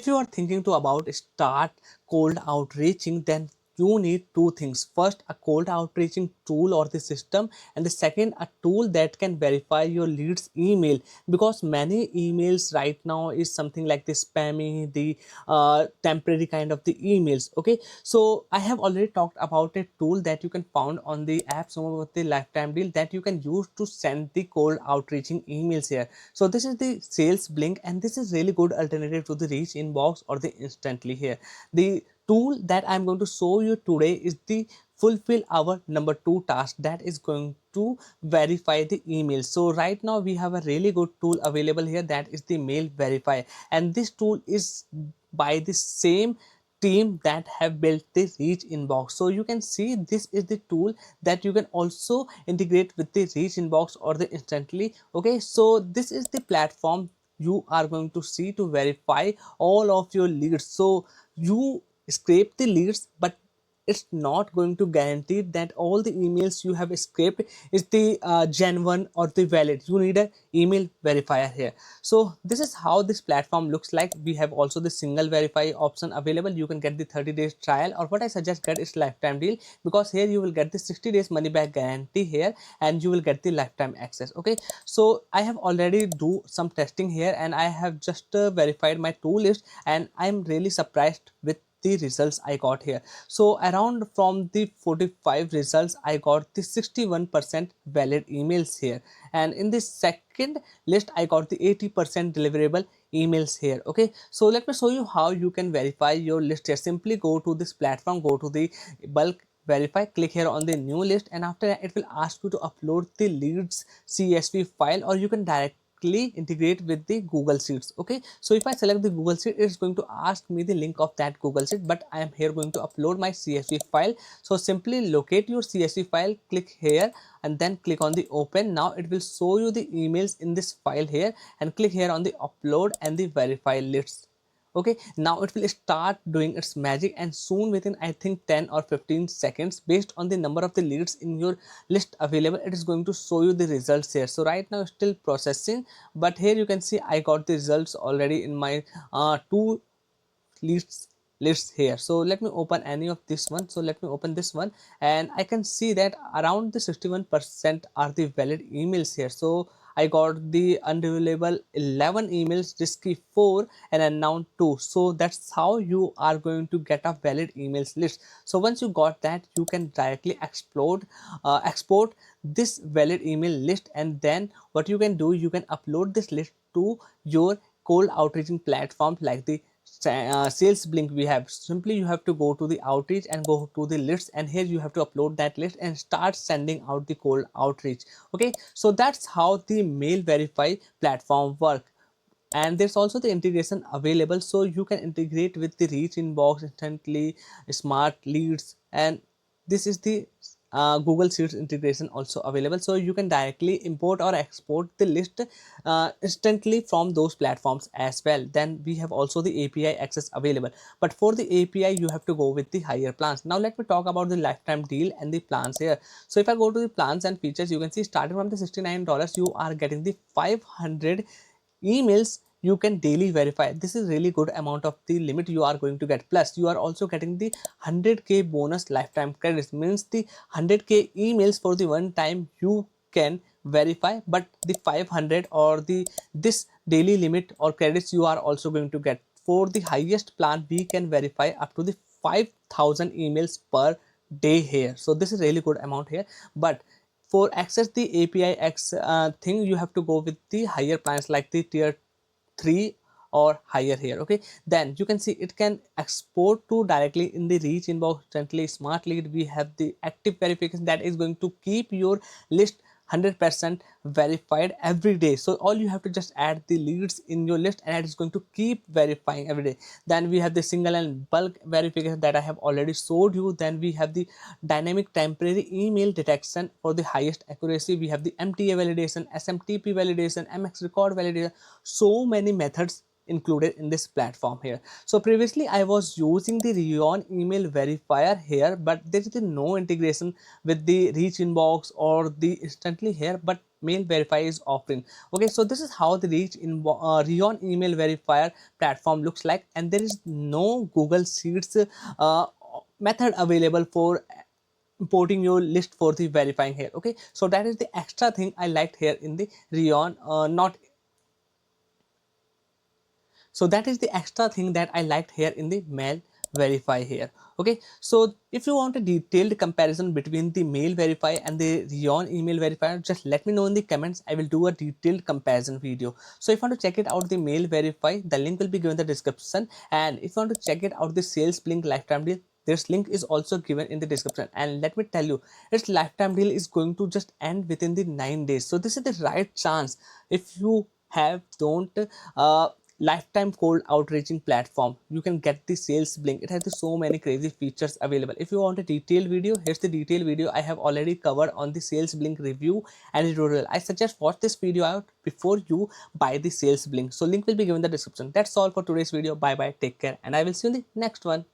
If you are thinking to about start cold outreaching, then you need two things. First, a cold outreaching tool or the system, and the second, a tool that can verify your leads email, because many emails right now is something like the spammy, the temporary kind of the emails. Okay, so I have already talked about a tool that you can found on the AppSumo with the lifetime deal that you can use to send the cold outreaching emails here. So this is the sales blink, and this is really good alternative to the reach inbox or the instantly here. The tool that I'm going to show you today is the fulfill our number two task, that is going to verify the email. So right now we have a really good tool available here, that is the MailVerify, and this tool is by the same team that have built the reach inbox. So you can see this is the tool that you can also integrate with the reach inbox or the instantly. Okay, so this is the platform you are going to see to verify all of your leads. So you scrape the leads, but it's not going to guarantee that all the emails you have scraped is the genuine or the valid. You need a email verifier here. So this is how this platform looks like. We have also the single verify option available. You can get the 30 days trial, or what I suggest get is lifetime deal, because here you will get the 60 days money back guarantee here, and you will get the lifetime access. Okay, so I have already do some testing here, and I have just verified my to list, and I'm really surprised with the results I got here. So around from the 45 results, I got the 61% valid emails here, and in the second list I got the 80% deliverable emails here. Okay, so let me show you how you can verify your list here. Simply go to this platform, go to the bulk verify, click here on the new list, and after that it will ask you to upload the leads CSV file, or you can directly integrate with the Google Sheets. Okay, so if I select the Google Sheet, it's going to ask me the link of that Google Sheet, but I am here going to upload my CSV file. So simply locate your CSV file, click here, and then click on the open. Now it will show you the emails in this file here, and click here on the upload and the verify lists. Okay, now it will start doing its magic, and soon within I think 10 or 15 seconds, based on the number of the leads in your list available, it is going to show you the results here. So right now still processing, but here you can see I got the results already in my two lists here. So let me open any of this one. So let me open this one, and I can see that around the 61% are the valid emails here. So I got the unavailable 11 emails, risky 4, and unknown 2. So that's how you are going to get a valid emails list. So once you got that, you can directly export this valid email list, and then what you can do, you can upload this list to your cold outreaching platforms like the sales blink. We have simply you have to go to the outreach and go to the list, and here you have to upload that list and start sending out the cold outreach. Okay, so that's how the MailVerify platform work. And there's also the integration available, so you can integrate with the reach inbox instantly, smart leads, and this is the Google Sheets integration also available, so you can directly import or export the list instantly from those platforms as well. Then we have also the API access available, but for the API you have to go with the higher plans. Now let me talk about the lifetime deal and the plans here. So if I go to the plans and features, you can see starting from the $69 you are getting the 500 emails you can daily verify. This is really good amount of the limit you are going to get, plus you are also getting the 100k bonus lifetime credits, means the 100k emails for the one time you can verify, but the 500 or the this daily limit or credits you are also going to get. For the highest plan we can verify up to the 5000 emails per day here. So this is really good amount here, but for access the API X thing, you have to go with the higher plans like the tier 3 or higher here. Okay, then you can see it can export to directly in the reach inbox instantly. Smart lead, we have the active verification that is going to keep your list 100% verified every day. So all you have to just add the leads in your list, and it is going to keep verifying every day. Then we have the single and bulk verification that I have already showed you. Then we have the dynamic temporary email detection for the highest accuracy. We have the MTA validation, SMTP validation, MX record validation, so many methods included in this platform here. So previously I was using the Rion email verifier here, but there is no integration with the reach inbox or the instantly here, but MailVerify is offering. Okay, so this is how the Rion email verifier platform looks like, and there is no Google Sheets uh, method available for importing your list for the verifying here. Okay, so that is the extra thing I liked here in the Rion, not so that is the extra thing that I liked here in the mail verify here. Okay, so if you want a detailed comparison between the mail verify and the Rion email verifier, just let me know in the comments. I will do a detailed comparison video. So if you want to check it out, the mail verify, the link will be given in the description, and if you want to check it out, the sales blink lifetime deal, this link is also given in the description. And let me tell you, its lifetime deal is going to just end within the 9 days. So this is the right chance. If you have don't lifetime cold outreaching platform, you can get the sales blink. It has so many crazy features available. If you want a detailed video, here's the detailed video I have already covered on the sales blink review and tutorial. I suggest watch this video out before you buy the sales blink. So link will be given in the description. That's all for today's video. Bye bye, take care, and I will see you in the next one.